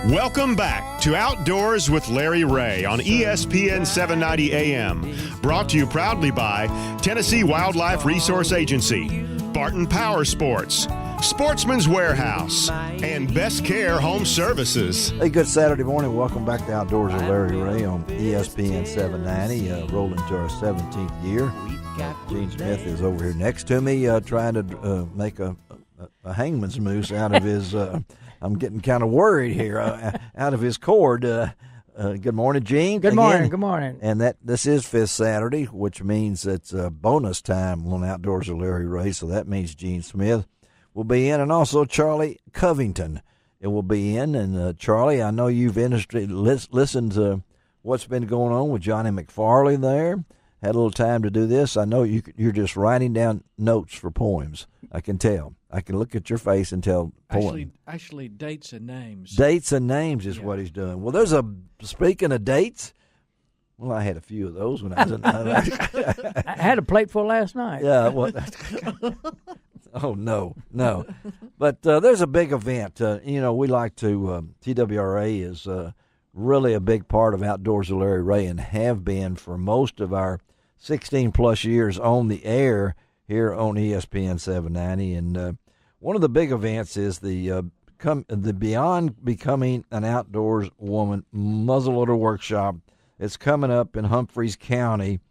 Welcome back to Outdoors with Larry Ray on ESPN 790 AM. Brought to you proudly by Tennessee Wildlife Resource Agency, Barton Power Sports, Sportsman's Warehouse, and Best Care Home Services. Hey, good Saturday morning. Welcome back to Outdoors with Larry Ray on ESPN 790. Rolling to our 17th year. Gene Smith is over here next to me trying to make a hangman's noose out of his... I'm getting kind of worried here out of his cord. Good morning, Gene. Good morning. Good morning. And this is Fifth Saturday, which means it's bonus time on Outdoors with Larry Ray. So that means Gene Smith will be in, and also Charlie Covington will be in. And Charlie, I know you've listened to what's been going on with Johnny McFarley there. Had a little time to do this. I know you're just writing down notes for poems. I can tell. I can look at your face and tell poems. Actually, dates and names. Dates and names is what he's doing. Well, speaking of dates, well, I had a few of those when I was in I had a plate full last night. Yeah. Well, oh, no. But there's a big event. We like to, TWRA is really a big part of Outdoors with Larry Ray and have been for most of our 16-plus years on the air here on ESPN 790. And one of the big events is the Beyond Becoming an Outdoors Woman Muzzleloader Workshop. It's coming up in Humphreys County,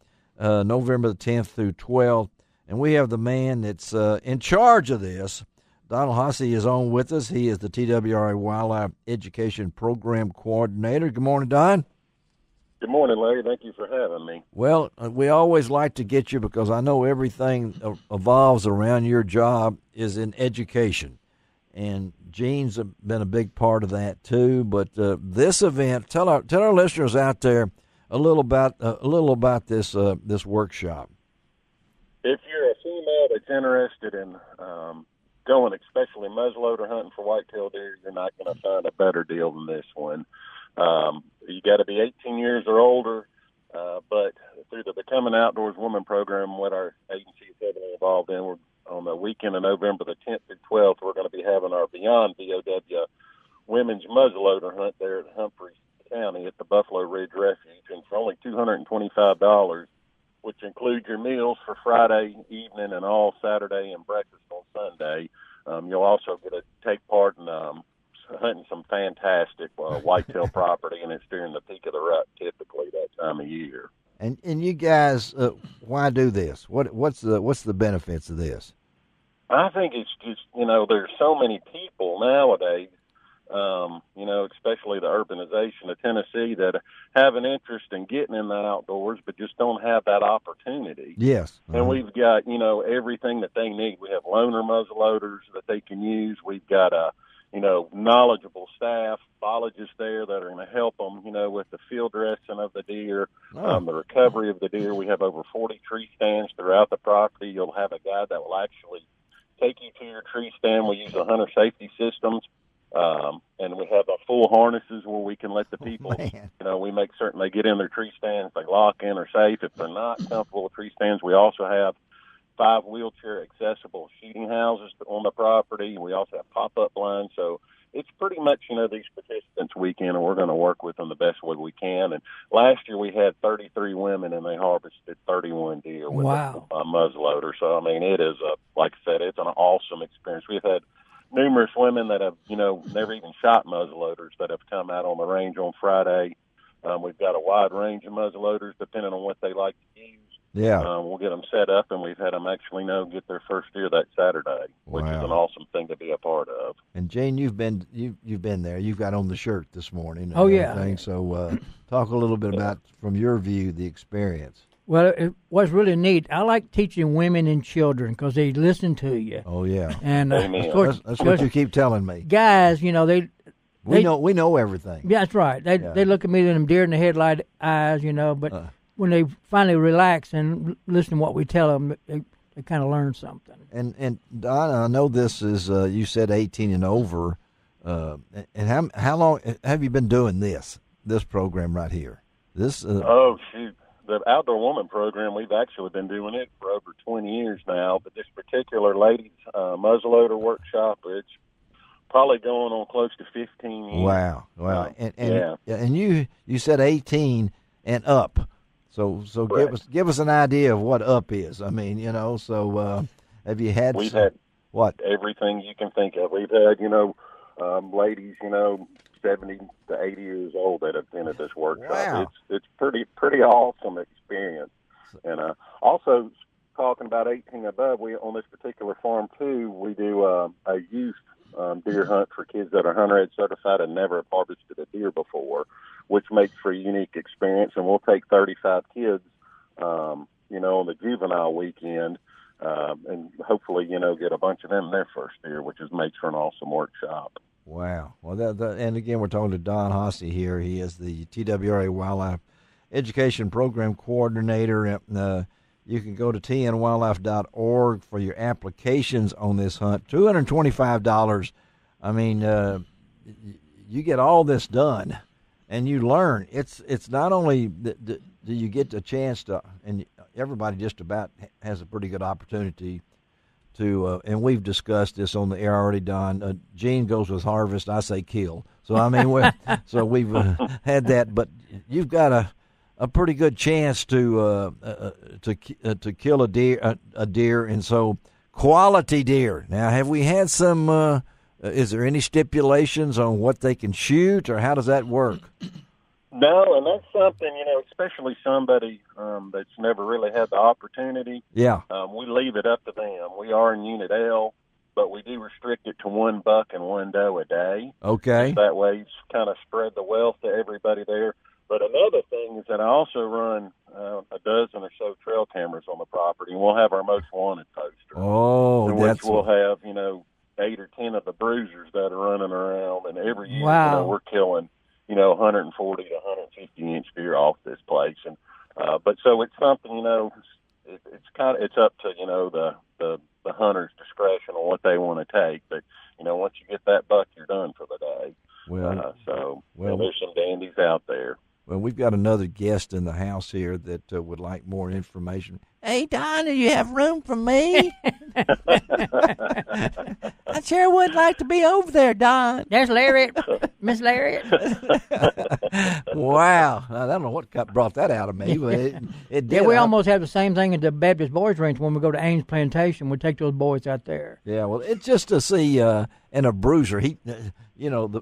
November the 10th through 12th. And we have the man that's in charge of this. Donald Hosse is on with us. He is the TWRA Wildlife Education Program Coordinator. Good morning, Don. Good morning, Larry. Thank you for having me. Well, we always like to get you because I know everything evolves around your job is in education. And Gene's been a big part of that too. But this event, tell our listeners out there a little about this workshop. If you're a female that's interested in going, especially muzzleloader hunting for whitetail deer, you're not going to find a better deal than this one. You got to be 18 years or older, but through the Becoming Outdoors Woman program, what our agency is heavily involved in, we're on the weekend of November the 10th through 12th, we're going to be having our Beyond VOW Women's Muzzleloader Hunt there at Humphreys County at the Buffalo Ridge Refuge, and for only $225, which includes your meals for Friday evening and all Saturday and breakfast on Sunday. You'll also get to take part in hunting some fantastic whitetail property, and it's during the peak of the rut, typically that time of year. And you guys, why do this? What's the benefits of this? I think it's just there's so many people nowadays, especially the urbanization of Tennessee, that have an interest in getting in the outdoors, but just don't have that opportunity. Yes. And we've got everything that they need. We have loaner muzzleloaders that they can use. We've got knowledgeable staff, biologists there that are going to help them, with the field dressing of the deer, the recovery of the deer. We have over 40 tree stands throughout the property. You'll have a guide that will actually take you to your tree stand. We use the hunter safety systems, and we have full harnesses where we can let the people, we make certain they get in their tree stands, they lock in, are safe. If they're not comfortable with tree stands, we also have 5 wheelchair accessible shooting houses on the property. We also have pop-up blinds. So it's pretty much, these participants weekend, and we're going to work with them the best way we can. And last year we had 33 women, and they harvested 31 deer with a muzzleloader. So, it is, like I said, it's an awesome experience. We've had numerous women that have, never even shot muzzleloaders that have come out on the range on Friday. We've got a wide range of muzzleloaders depending on what they like to use. Yeah, we'll get them set up, and we've had them actually get their first deer that Saturday, which is an awesome thing to be a part of. And Jane, you've been there. You've got on the shirt this morning. Oh yeah. So talk a little bit about, from your view, the experience. Well, it was really neat. I like teaching women and children because they listen to you. Oh yeah. And of course, that's what you keep telling me. Guys, we know everything. Yeah, that's right. They look at me with them deer in the headlight eyes, but when they finally relax and listen to what we tell them, they kind of learn something. And Donna, I know this is you said 18 and over, and how long have you been doing this program right here? Oh shoot, the Outdoor Woman program, we've actually been doing it for over 20 years now. But this particular ladies muzzleloader workshop, it's probably going on close to 15 years. Wow. Yeah. And you said 18 and up. So give us an idea of what up is. I mean, so have you had We've had what? Everything you can think of. We've had, ladies, 70 to 80 years old that have attended this workshop. Wow. It's pretty awesome experience. And also talking about 18 above, we on this particular farm too, we do a youth deer hunt for kids that are hunter ed certified and never have harvested a deer before, which makes for a unique experience. And we'll take 35 kids, on the juvenile weekend, and hopefully, get a bunch of them their first deer, which makes for an awesome workshop. Wow. Well, and again, we're talking to Don Hosse here. He is the TWRA Wildlife Education Program Coordinator. You can go to tnwildlife.org for your applications on this hunt. $225. I mean, you get all this done, and you learn. It's not only do you get the chance to, and everybody just about has a pretty good opportunity to, and we've discussed this on the air already, Don. Gene goes with harvest, I say kill. So I mean, we've had that, but you've got a pretty good chance to kill a deer, and so quality deer. Now, have we had some? Is there any stipulations on what they can shoot, or how does that work? No, and that's something, especially somebody that's never really had the opportunity. Yeah. We leave it up to them. We are in Unit L, but we do restrict it to one buck and one doe a day. Okay. Just that way, kind of spread the wealth to everybody there. But another thing is that I also run a dozen or so trail cameras on the property, and we'll have our most wanted poster. Oh, in which we'll have, 8 or 10 of the bruisers that are running around, and every year, wow. We're killing 140 to 150 inch deer off this place, and but so it's something, it's up to the hunter's discretion on what they want to take. But once you get that buck, you're done for the day. Well, there's some dandies out there. Well, we've got another guest in the house here that would like more information. Hey, Don, do you have room for me? I sure would like to be over there, Don. There's Lariat, Miss Lariat. Wow. I don't know what brought that out of me, but it did. Yeah, we almost have the same thing at the Baptist Boys Ranch when we go to Ames Plantation. We take those boys out there. Yeah, well, it's just to see and a bruiser. I thought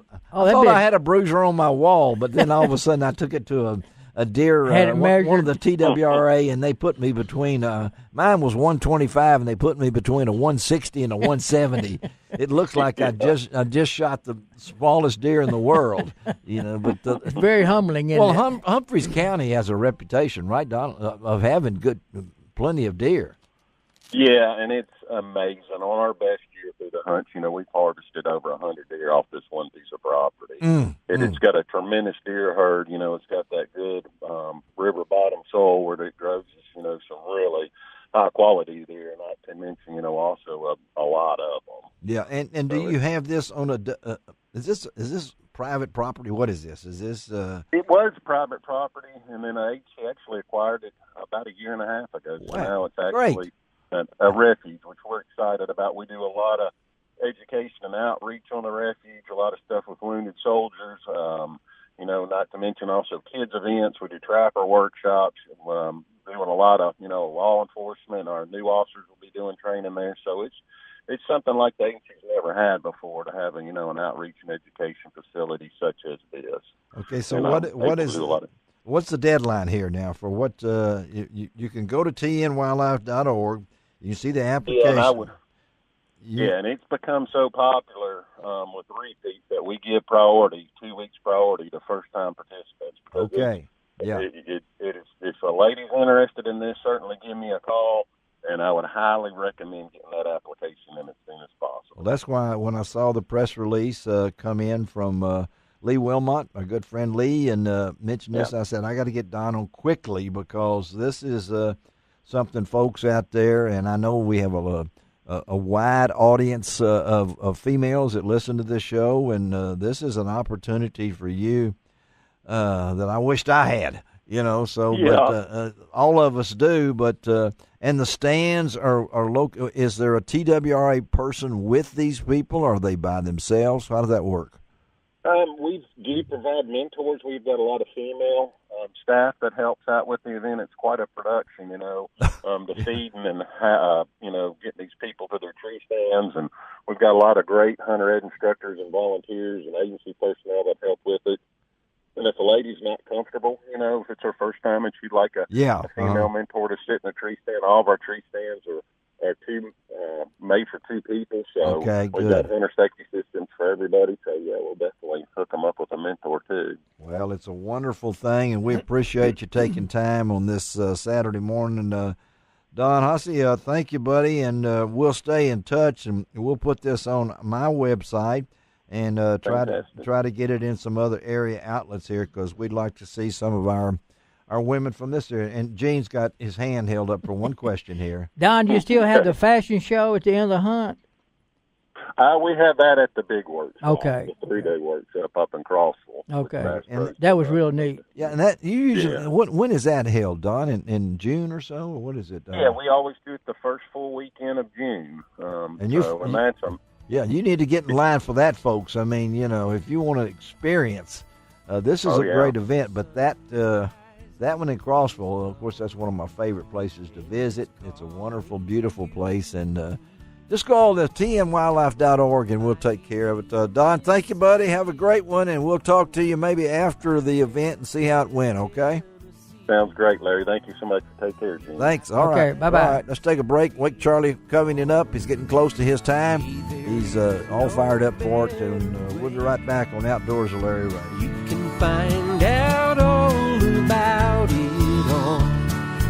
big. I had a bruiser on my wall, but then all of a sudden I took it to a deer, one of the TWRA, and they put me between, mine was 125, and they put me between a 160 and a 170. It looks like I just shot the smallest deer in the world, But it's very humbling, isn't it? Humphreys County has a reputation, right, Don, of having plenty of deer. Yeah, and it's amazing. On our best year through the hunts, we've harvested over 100 deer off this one piece of property. It's got a tremendous deer herd. It's got that good river bottom soil where it grows, some really high quality deer, not to mention, also a lot of them. Yeah, and do you have this on is this private property? What is this? Is this? It was private property, and then HC actually acquired it about a year and a half ago. So now it's actually a refuge, which we're excited about. We do a lot of education and outreach on the refuge, a lot of stuff with wounded soldiers, not to mention also kids events. We do trapper workshops, doing a lot of, law enforcement. Our new officers will be doing training there. So it's something like the agency's never had before, to have an outreach and education facility such as this. Okay, so what's the deadline here now for what you can go to tnwildlife.org. You see the application. Yeah, and it's become so popular with repeats that we give 2 weeks priority to first-time participants. Okay. If a lady's interested in this, certainly give me a call, and I would highly recommend getting that application in as soon as possible. Well, that's why when I saw the press release come in from Lee Wilmot, my good friend Lee, and mentioned this, I said, I got to get Don on quickly, because this is something folks out there, and I know we have a wide audience of females that listen to this show, and this is an opportunity for you that I wished I had. So Yeah. but all of us do. But and the stands are local. Is there a TWRA person with these people, or are they by themselves? How does that work? We do provide mentors. We've got a lot of female staff that helps out with the event. It's quite a production, the feeding and, getting these people to their tree stands. And we've got a lot of great hunter ed instructors and volunteers and agency personnel that help with it. And if a lady's not comfortable, if it's her first time and she'd like a female mentor to sit in a tree stand, all of our tree stands are made for two people. So we've got hunter safety systems for everybody. So, we'll definitely hook them up with a mentor, too. Well, it's a wonderful thing, and we appreciate you taking time on this Saturday morning. Don Hosse, thank you, buddy, and we'll stay in touch, and we'll put this on my website and try to get it in some other area outlets here, because we'd like to see some of our women from this area. And Gene's got his hand held up for one question here. Don, do you still have the fashion show at the end of the hunt? We have that at the big workshop. Okay. The 3-day workshop up in Crossville. Okay. And that was real neat. Yeah, and that you usually when is that held, Don? In June or so, or what is it? Yeah, we always do it the first full weekend of June. Yeah, you need to get in line for that, folks. I mean, if you want to experience, this is a great event. But that one in Crossville, of course, that's one of my favorite places to visit. It's a wonderful, beautiful place, and just call the tnwildlife.org and we'll take care of it. Don, thank you, buddy. Have a great one, and we'll talk to you maybe after the event and see how it went, okay? Sounds great, Larry. Thank you so much. Take care, Gene. Thanks. All right. Okay, bye-bye. All right, let's take a break. Wake Charlie Covington up. He's getting close to his time. He's all fired up for it, and we'll be right back on Outdoors with Larry Ray. You can find out all about it on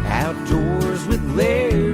Outdoors with Larry